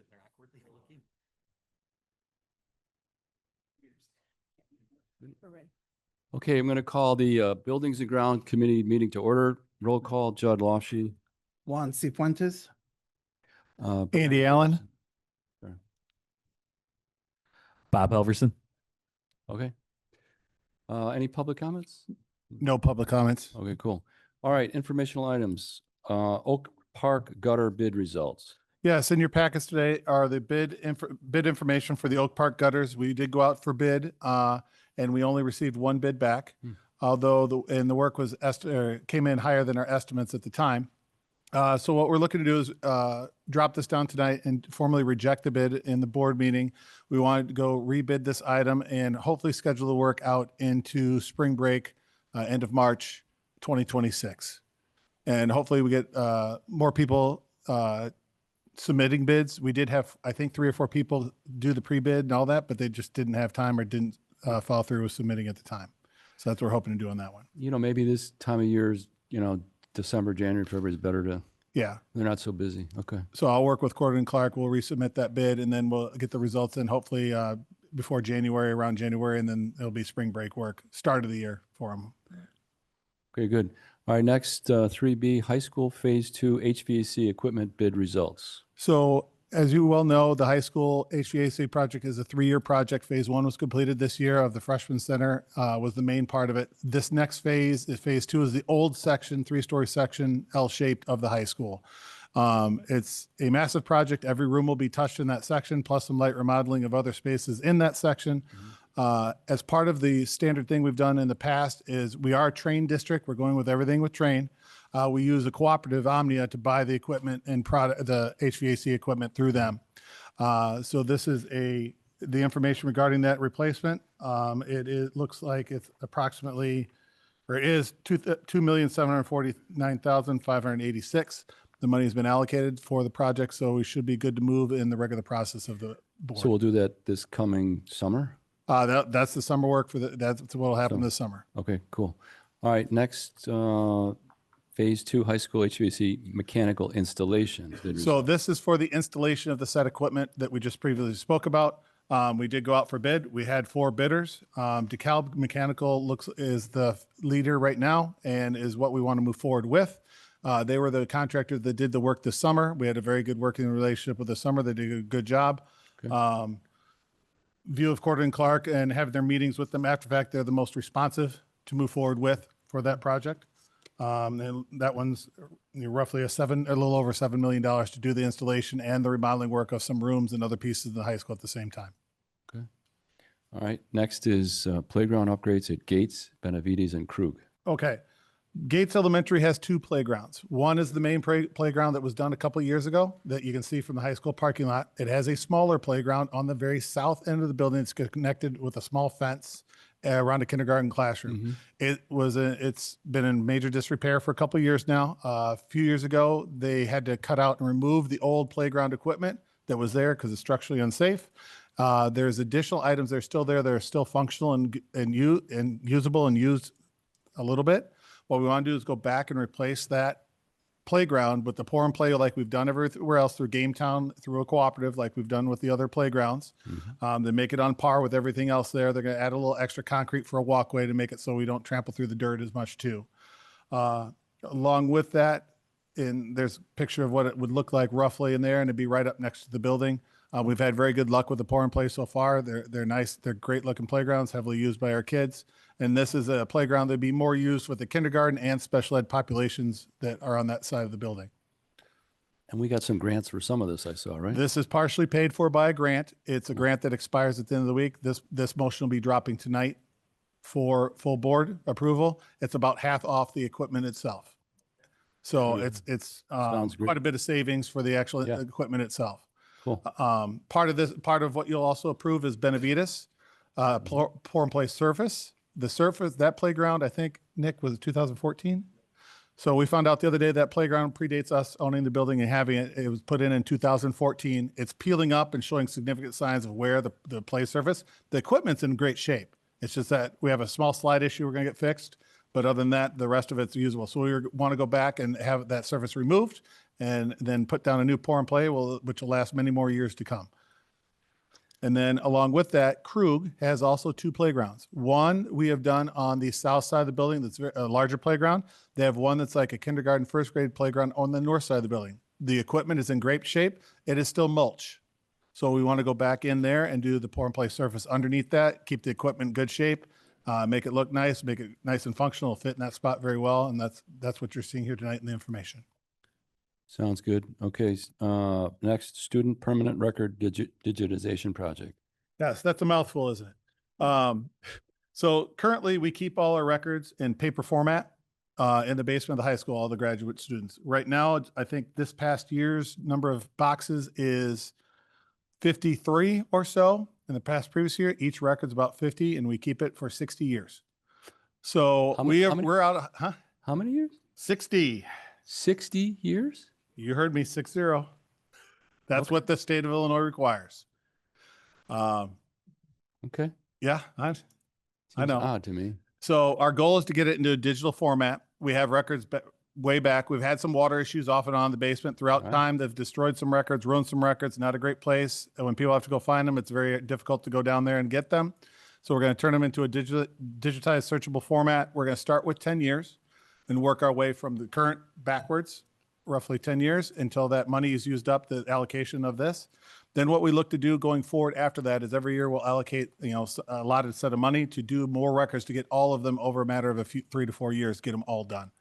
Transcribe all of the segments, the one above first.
sitting there awkwardly looking. Okay, I'm going to call the Buildings and Ground Committee meeting to order. Roll call, Judd Lofsche. Juan Cifuentes. Andy Allen. Sure. Bob Helverson. Okay. Any public comments? No public comments. Okay, cool. All right, informational items. Oak Park gutter bid results. Yes, in your packets today are the bid information for the Oak Park gutters. We did go out for bid, and we only received one bid back, although the work was came in higher than our estimates at the time. So what we're looking to do is drop this down tonight and formally reject the bid in the board meeting. We wanted to go rebid this item and hopefully schedule the work out into spring break, end of March 2026. And hopefully we get more people submitting bids. We did have, I think, 3 or 4 people do the pre-bid and all that, but they just didn't have time or didn't follow through with submitting at the time. So that's what we're hoping to do on that one. You know, maybe this time of year is, December, January, February is better to, Yeah. they're not so busy. Okay. So I'll work with Gordon and Clark. We'll resubmit that bid and then we'll get the results in hopefully before January, around January, and then it'll be spring break work, start of the year for them. Okay, good. All right, next 3B, high school phase 2 HVAC equipment bid results. So as you well know, the high school HVAC project is a 3-year project. Phase 1 was completed this year of the freshman center, was the main part of it. This next phase, phase 2, is the old section, 3-story section, L-shaped of the high school. It's a massive project. Every room will be touched in that section, plus some light remodeling of other spaces in that section. As part of the standard thing we've done in the past is we are a Train district. We're going with everything with Train. We use a cooperative, Omnia, to buy the equipment and the HVAC equipment through them. So this is the information regarding that replacement. It looks like it's approximately, or it is $2,749,586. The money has been allocated for the project, so we should be good to move in the regular process of the board. So we'll do that this coming summer? That's the summer work that's what will happen this summer. Okay, cool. All right, next phase 2 high school HVAC mechanical installation. So this is for the installation of the set equipment that we just previously spoke about. We did go out for bid. We had 4 bidders. DeKalb Mechanical is the leader right now and is what we want to move forward with. They were the contractor that did the work this summer. We had a very good working relationship with the summer. They did a good job. Okay. View of Gordon and Clark and having their meetings with them after the fact, they're the most responsive to move forward with for that project. And that one's roughly a little over $7 million to do the installation and the remodeling work of some rooms and other pieces of the high school at the same time. Okay. All right. Next is playground upgrades at Gates, Benavides, and Krug. Okay. Gates Elementary has 2 playgrounds. One is the main playground that was done a couple of years ago that you can see from the high school parking lot. It has a smaller playground on the very south end of the building. It's connected with a small fence around a kindergarten classroom. It's been in major disrepair for a couple of years now. A few years ago, they had to cut out and remove the old playground equipment that was there because it's structurally unsafe. There's additional items that are still there that are still functional and usable and used a little bit. What we want to do is go back and replace that playground with the pour and play like we've done everywhere else through Game Town, through a cooperative like we've done with the other playgrounds. They make it on par with everything else there. They're going to add a little extra concrete for a walkway to make it so we don't trample through the dirt as much too. Along with that, there's a picture of what it would look like roughly in there, and it'd be right up next to the building. We've had very good luck with the pour and play so far. They're nice. They're great looking playgrounds, heavily used by our kids. And this is a playground that'd be more used with the kindergarten and special ed populations that are on that side of the building. And we got some grants for some of this, I saw, right? This is partially paid for by a grant. It's a grant that expires at the end of the week. This motion will be dropping tonight for full board approval. It's about half off the equipment itself. So it's quite a bit of savings for the actual equipment itself. Cool. Part of what you'll also approve is Benavides, pour and play surface. The surface, that playground, I think, Nick, was 2014. So we found out the other day that playground predates us owning the building and having it. It was put in 2014. It's peeling up and showing significant signs of wear, the play surface. The equipment's in great shape. It's just that we have a small slide issue we're going to get fixed. But other than that, the rest of it's usable. So we want to go back and have that surface removed and then put down a new pour and play, which will last many more years to come. And then along with that, Krug has also 2 playgrounds. One we have done on the south side of the building that's a larger playground. They have one that's like a kindergarten, first grade playground on the north side of the building. The equipment is in great shape. It is still mulch. So we want to go back in there and do the pour and play surface underneath that, keep the equipment in good shape, make it look nice, make it nice and functional, fit in that spot very well. And that's what you're seeing here tonight in the information. Sounds good. Okay. Next, student permanent record digitization project. Yes, that's a mouthful, isn't it? So currently we keep all our records in paper format in the basement of the high school, all the graduate students. Right now, I think this past year's number of boxes is 53 or so. In the previous year, each record's about 50, and we keep it for 60 years. So How many- how many- we're out, huh? How many years? 60. 60 years? You heard me, 60. That's Okay. what the state of Illinois requires. Okay. Yeah, I Seems know. odd to me. So our goal is to get it into a digital format. We have records way back. We've had some water issues off and on in the basement throughout Right. time. They've destroyed some records, ruined some records. Not a great place. And when people have to go find them, it's very difficult to go down there and get them. So we're going to turn them into a digitized searchable format. We're going to start with 10 years and work our way from the current backwards, roughly 10 years, until that money is used up, the allocation of this. Then what we look to do going forward after that is every year we'll allocate, a allotted set of money to do more records to get all of them over a matter of 3 to 4 years, get them all done.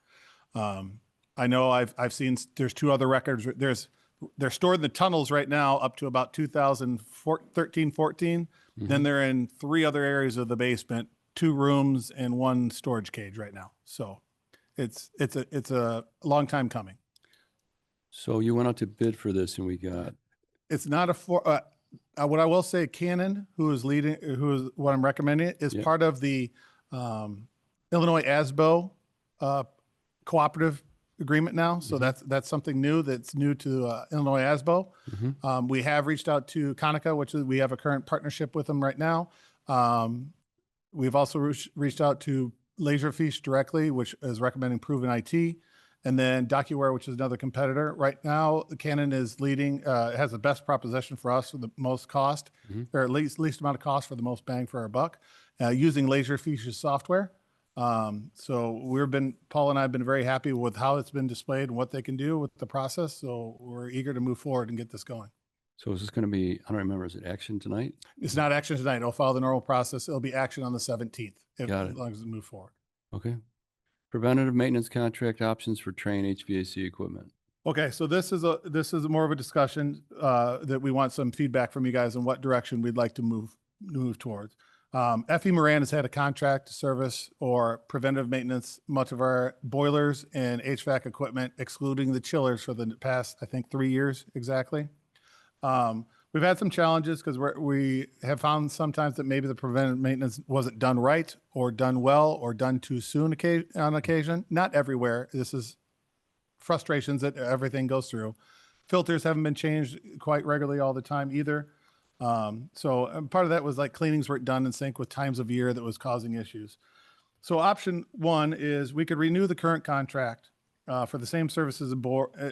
I know I've seen there's 2 other records. They're stored in the tunnels right now up to about 2013, 14. Then they're in 3 other areas of the basement, 2 rooms and 1 storage cage right now. So it's a long time coming. So you went out to bid for this and we got, It's not what I will say, Canon, who is what I'm recommending, is Yeah. part of the Illinois ASBO cooperative agreement now. So that's something new that's new to Illinois ASBO. We have reached out to Konica, which we have a current partnership with them right now. We've also reached out to Laserfish directly, which is recommending Proven IT. And then DocuWare, which is another competitor. Right now, Canon is leading, has the best proposition for us for the most cost, or at least amount of cost for the most bang for our buck, using Laserfish's software. So Paul and I have been very happy with how it's been displayed and what they can do with the process. So we're eager to move forward and get this going. so is this going to be, I don't remember, is it action tonight? It's not action tonight. It'll follow the normal process. It'll be action on the 17th, Got it. as long as we move forward. Okay. Preventative maintenance contract options for train HVAC equipment. Okay, so this is more of a discussion that we want some feedback from you guys on what direction we'd like to move towards. FE Moran has had a contract to service or preventive maintenance much of our boilers and HVAC equipment, excluding the chillers, for the past, I think, 3 years exactly. We've had some challenges because we have found sometimes that maybe the preventive maintenance wasn't done right or done well or done too soon on occasion. Not everywhere. This is frustrations that everything goes through. Filters haven't been changed quite regularly all the time either. So part of that was like cleanings weren't done in sync with times of year that was causing issues. So option 1 is we could renew the current contract for the same services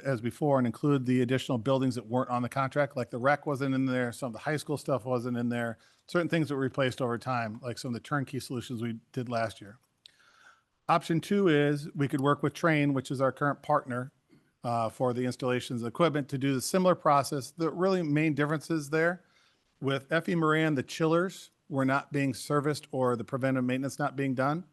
as before and include the additional buildings that weren't on the contract, like the rec wasn't in there, some of the high school stuff wasn't in there, certain things that were replaced over time, like some of the turnkey solutions we did last year. Option 2 is we could work with Train, which is our current partner for the installations of equipment, to do the similar process. The really main differences there with FE Moran, the chillers were not being serviced or the preventive maintenance not being done.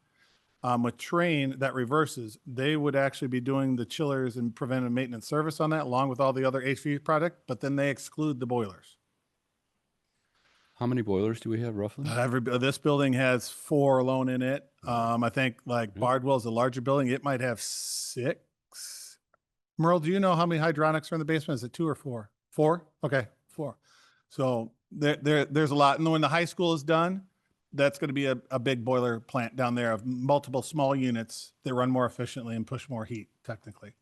With Train, that reverses. They would actually be doing the chillers and preventive maintenance service on that, along with all the other HVAC product, but then they exclude the boilers. How many boilers do we have roughly? This building has 4 alone in it. I think like Bardwell is a larger building. It might have 6. Merle, do you know how many hydronics are in the basement? Is it 2 or 4? 4? Okay, 4. So there's a lot. And when the high school is done, that's going to be a big boiler plant down there of multiple small units that run more efficiently and push more heat technically.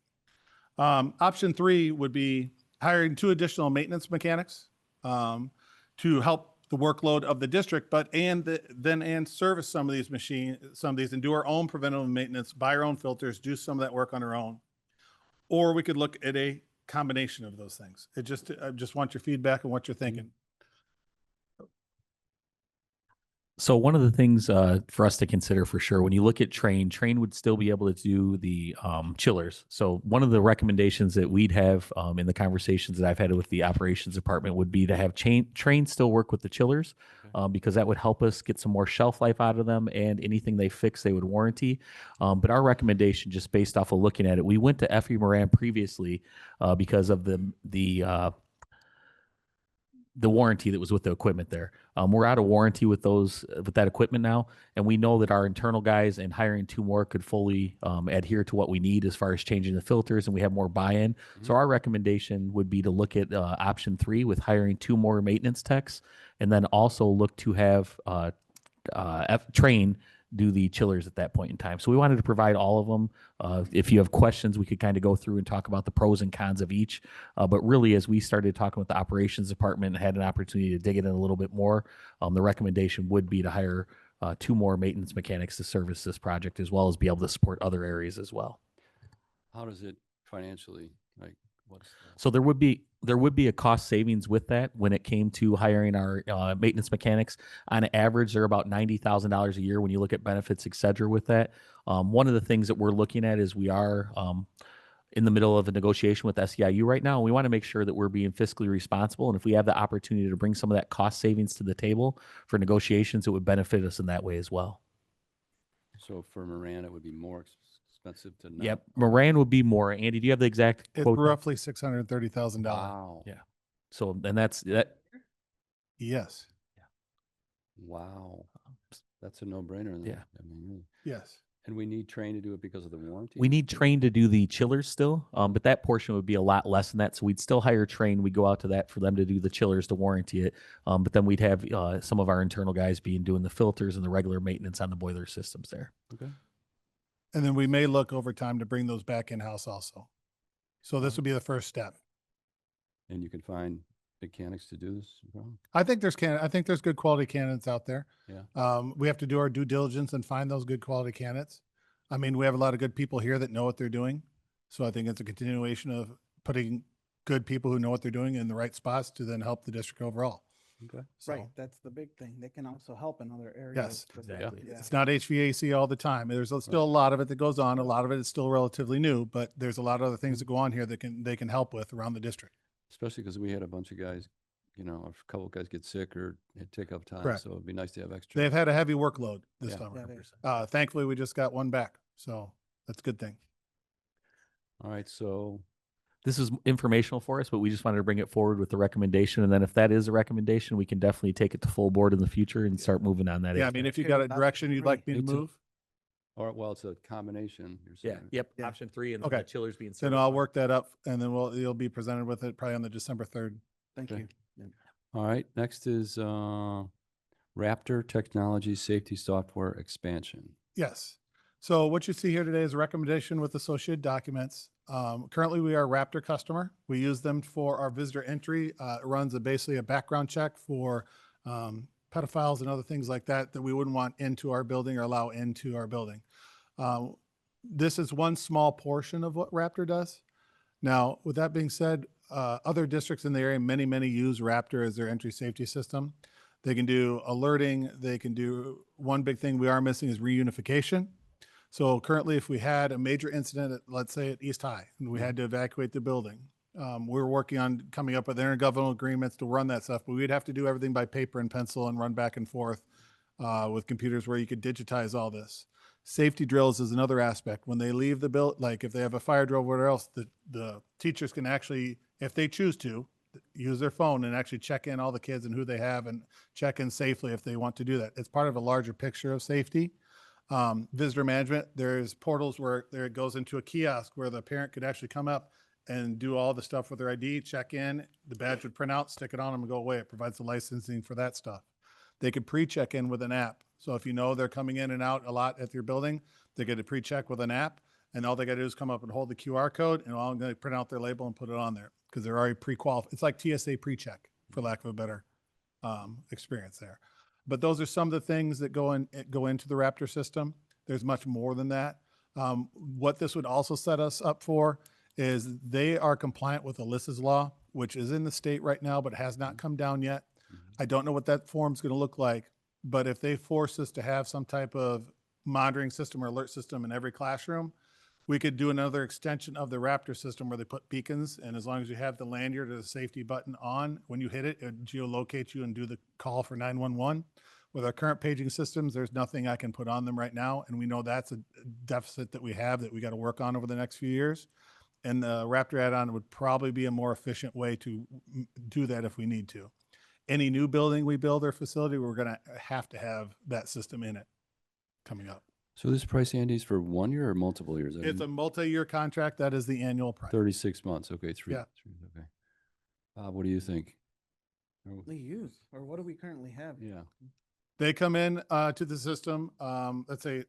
Option 3 would be hiring 2 additional maintenance mechanics to help the workload of the district, but and service some of these and do our own preventative maintenance, buy our own filters, do some of that work on our own. Or we could look at a combination of those things. I just want your feedback on what you're thinking. So one of the things for us to consider for sure, when you look at Train would still be able to do the chillers. So one of the recommendations that we'd have in the conversations that I've had with the operations department would be to have Train still work with the chillers because that would help us get some more shelf life out of them, and anything they fix, they would warranty. But our recommendation, just based off of looking at it, we went to F.E. Moran previously because of the warranty that was with the equipment there. We're out of warranty with that equipment now, and we know that our internal guys and hiring 2 more could fully adhere to what we need as far as changing the filters, and we have more buy-in. So our recommendation would be to look at option 3 with hiring 2 more maintenance techs, and then also look to have Train do the chillers at that point in time. So we wanted to provide all of them. If you have questions, we could kind of go through and talk about the pros and cons of each. But really, as we started talking with the operations department and had an opportunity to dig it in a little bit more, the recommendation would be to hire 2 more maintenance mechanics to service this project, as well as be able to support other areas as well. How does it financially, like, what's the? So there would be a cost savings with that when it came to hiring our maintenance mechanics. On average, they're about $90,000 a year when you look at benefits, et cetera, with that. One of the things that we're looking at is we are in the middle of a negotiation with SEIU right now. And we want to make sure that we're being fiscally responsible. And if we have the opportunity to bring some of that cost savings to the table for negotiations, it would benefit us in that way as well. So for Moran, it would be more expensive to not. Yep. Moran would be more. Andy, do you have the exact It's quote? roughly $630,000. Wow. Yeah. So, and that's that. Yes. Wow. That's a no-brainer. Then. Yeah. I mean, really. Yes. And we need Train to do it because of the warranty? We need Train to do the chillers still, but that portion would be a lot less than that. So we'd still hire Train. We'd go out to that for them to do the chillers to warranty it. But then we'd have some of our internal guys doing the filters and the regular maintenance on the boiler systems there. Okay. And then we may look over time to bring those back in-house also. So this would be the first step. And you can find mechanics to do this? I think there's good quality candidates out there. Yeah. We have to do our due diligence and find those good quality candidates. I mean, we have a lot of good people here that know what they're doing. So I think it's a continuation of putting good people who know what they're doing in the right spots to then help the district overall. Okay. So, Right, that's the big thing. They can also help in other areas. Yes, but- exactly. Yeah. it's not HVAC all the time. There's still a lot of it that goes on. A lot of it is still relatively new, but there's a lot of other things that go on here that they can help with around the district. Especially because we had a bunch of guys, a couple of guys get sick or take up time. Correct. So it'd be nice to have extra. They've had a heavy workload this Yeah. summer. Yeah, Thankfully, we just got one back. So that's a good thing. All right. So This is informational for us, but we just wanted to bring it forward with the recommendation. And then if that is a recommendation, we can definitely take it to full board in the future and start moving on that. Yeah, I mean, if you got a direction you'd like me to Me too. move, All right, well, it's a combination. You're Yeah. saying. Yep. Yeah. Option 3 and Okay. the chillers being then serviced. I'll work that up and then you'll be presented with it probably on the December 3rd. Thank Okay. you. All right. Next is Raptor Technology Safety Software Expansion. Yes. So what you see here today is a recommendation with associated documents. Currently, we are a Raptor customer. We use them for our visitor entry. It runs basically a background check for pedophiles and other things like that we wouldn't want into our building or allow into our building. This is one small portion of what Raptor does. Now, with that being said, other districts in the area, many use Raptor as their entry safety system. They can do alerting. They can do one big thing we are missing is reunification. So currently, if we had a major incident, let's say at East High, and we had to evacuate the building, we're working on coming up with intergovernmental agreements to run that stuff, but we'd have to do everything by paper and pencil and run back and forth with computers where you could digitize all this. Safety drills is another aspect. When they leave the building, like if they have a fire drill or whatever else, the teachers can actually, if they choose to, use their phone and actually check in all the kids and who they have and check in safely if they want to do that. It's part of a larger picture of safety. Visitor management, there's portals where it goes into a kiosk where the parent could actually come up and do all the stuff with their ID, check in, the badge would print out, stick it on them and go away. It provides the licensing for that stuff. They could pre-check in with an app. So if you know they're coming in and out a lot at your building, they get a pre-check with an app and all they got to do is come up and hold the QR code and I'm going to print out their label and put it on there because they're already pre-qualified. It's like TSA pre-check for lack of a better experience there. But those are some of the things that go into the Raptor system. There's much more than that. What this would also set us up for is they are compliant with Alyssa's law, which is in the state right now, but has not come down yet. I don't know what that form's going to look like, but if they force us to have some type of monitoring system or alert system in every classroom, we could do another extension of the Raptor system where they put beacons, and as long as you have the lanyard or the safety button on, when you hit it, it geolocates you and do the call for 911. With our current paging systems, there's nothing I can put on them right now, and we know that's a deficit that we have that we got to work on over the next few years. And the Raptor add-on would probably be a more efficient way to do that if we need to. Any new building we build or facility, we're going to have that system in it coming up. So this price, Andy, is for 1 year or multiple years? It's a multi-year contract. That is the annual price. 36 months. Okay, Yeah. Okay. What do you think? They use, or what do we currently have? Yeah. They come in to the system. Let's say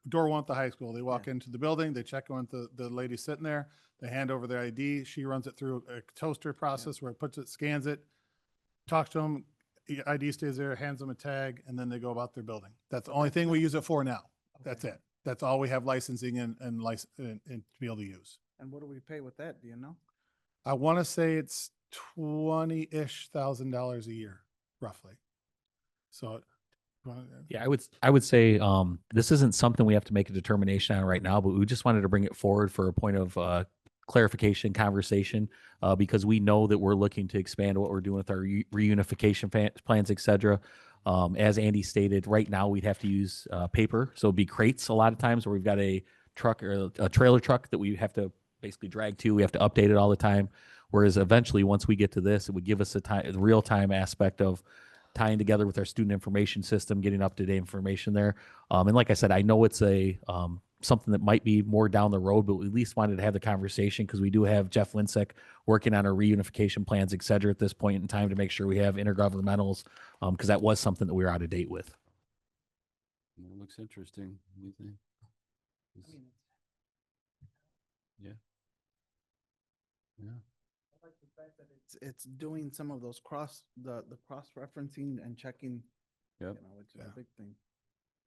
door one at the high school. They walk into the building. They check on the lady sitting there. They hand over their ID. She runs it through a toaster process where it puts it, scans it, talks to them. ID stays there, hands them a tag, and then they go about their building. That's the only thing we use it for now. That's it. That's all we have licensing and to be able to use. And what do we pay with that? Do you know? I want to say it's $20,000 a year, roughly. So, Yeah, I would say this isn't something we have to make a determination on right now, but we just wanted to bring it forward for a point of clarification conversation because we know that we're looking to expand what we're doing with our reunification plans, et cetera. As Andy stated, right now we'd have to use paper, so it'd be crates a lot of times where we've got a truck or a trailer truck that we have to basically drag to. We have to update it all the time. Whereas eventually, once we get to this, it would give us a real-time aspect of tying together with our student information system, getting up-to-date information there. And like I said, I know it's something that might be more down the road, but we at least wanted to have the conversation because we do have Jeff Linsek working on our reunification plans, et cetera, at this point in time to make sure we have intergovernmentals because that was something that we were out of date with. It looks interesting. What do you think? Yeah. Yeah. I like the fact that it's doing some of those the cross-referencing and checking. Yep. Which is a big thing.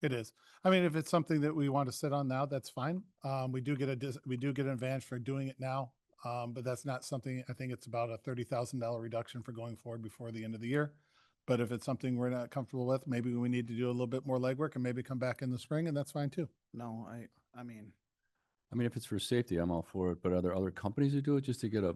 it is. I mean, if it's something that we want to sit on now, that's fine. We do get an advantage for doing it now, but that's not something. I think it's about a $30,000 reduction for going forward before the end of the year. But if it's something we're not comfortable with, maybe we need to do a little bit more legwork and maybe come back in the spring, and that's fine too. No, I mean, if it's for safety, I'm all for it. But are there other companies who do it just to get a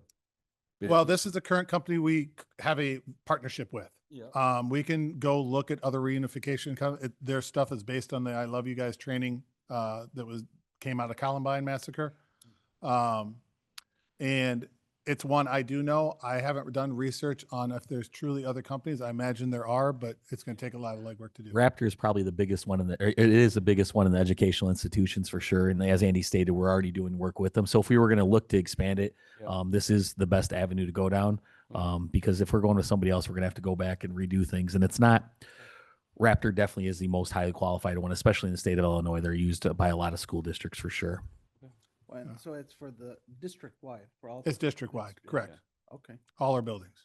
bid? Well, this is the current company we have a partnership with. Yeah. We can go look at other reunification. Their stuff is based on the I Love You Guys training that came out of Columbine Massacre. And it's one I do know. I haven't done research on if there's truly other companies. I imagine there are, but it's going to take a lot of legwork to do. Raptor is probably the biggest one it is the biggest one in the educational institutions for sure. And as Andy stated, we're already doing work with them. So if we were going to look to expand it, this is the best avenue to go down. Because if we're going with somebody else, we're going to have to go back and redo things. And it's not, Raptor definitely is the most highly qualified one, especially in the state of Illinois. They're used by a lot of school districts for sure. and so it's for the district-wide, for all. It's district-wide, correct. Okay. All our buildings.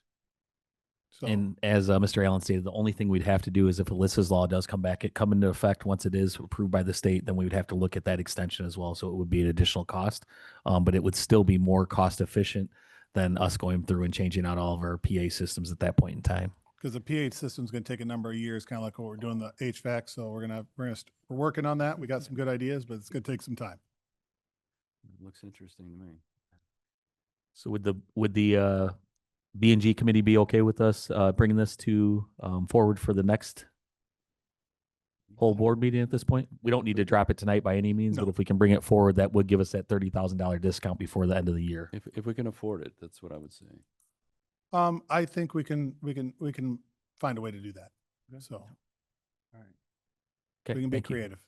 So, And as Mr. Allen stated, the only thing we'd have to do is if Alyssa's law does come into effect once it is approved by the state, then we would have to look at that extension as well. So it would be an additional cost, but it would still be more cost efficient than us going through and changing out all of our PA systems at that point in time. because the PH system is going to take a number of years, kind of like what we're doing the HVAC. So we're working on that. We got some good ideas, but it's going to take some time. It looks interesting to me. So would the B&G committee be okay with us bringing this to forward for the next whole board meeting at this point? We don't need to drop it tonight by any means, No. but if we can bring it forward, that would give us that $30,000 discount before the end of the year. If we can afford it, that's what I would say. I think we can find a way to do that. So All right. Okay, we can be thank you. creative.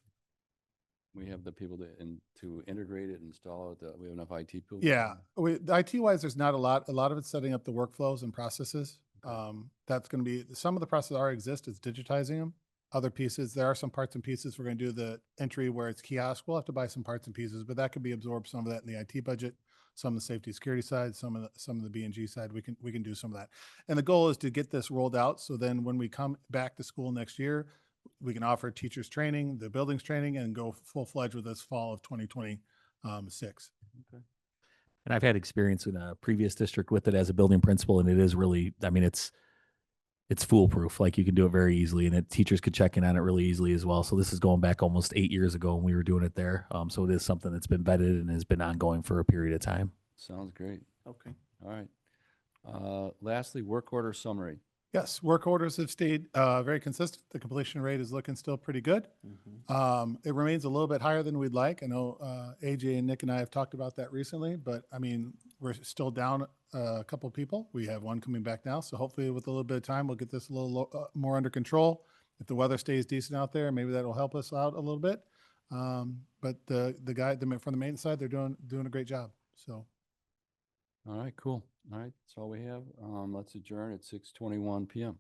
We have the people to integrate it, install it. We have enough IT people. Yeah, IT wise, there's not a lot. A lot of it's setting up the workflows and processes. That's going to be some of the processes already exist. It's digitizing them. other pieces. There are some parts and pieces. We're going to do the entry where it's kiosk. We'll have to buy some parts and pieces, but that could be absorbed, some of that in the IT budget, some of the safety security side, some of the B&G side. We can do some of that. And the goal is to get this rolled out. So then when we come back to school next year, we can offer teachers training, the buildings training, and go full fledged with this fall of 2026. And I've had experience in a previous district with it as a building principal, and it is really, I mean, it's foolproof. Like you can do it very easily, and teachers could check in on it really easily as well. So this is going back almost 8 years ago when we were doing it there. So it is something that's been vetted and has been ongoing for a period of time. Sounds great. Okay. All right. Lastly, work order summary. Yes, work orders have stayed very consistent. The completion rate is looking still pretty good. It remains a little bit higher than we'd like. I know AJ and Nick and I have talked about that recently, but I mean, we're still down a couple of people. We have one coming back now. So hopefully with a little bit of time, we'll get this a little more under control. If the weather stays decent out there, maybe that'll help us out a little bit. But the guy from the maintenance side, they're doing a great job. So. All right, cool. All right, that's all we have. Let's adjourn at 6:21 PM.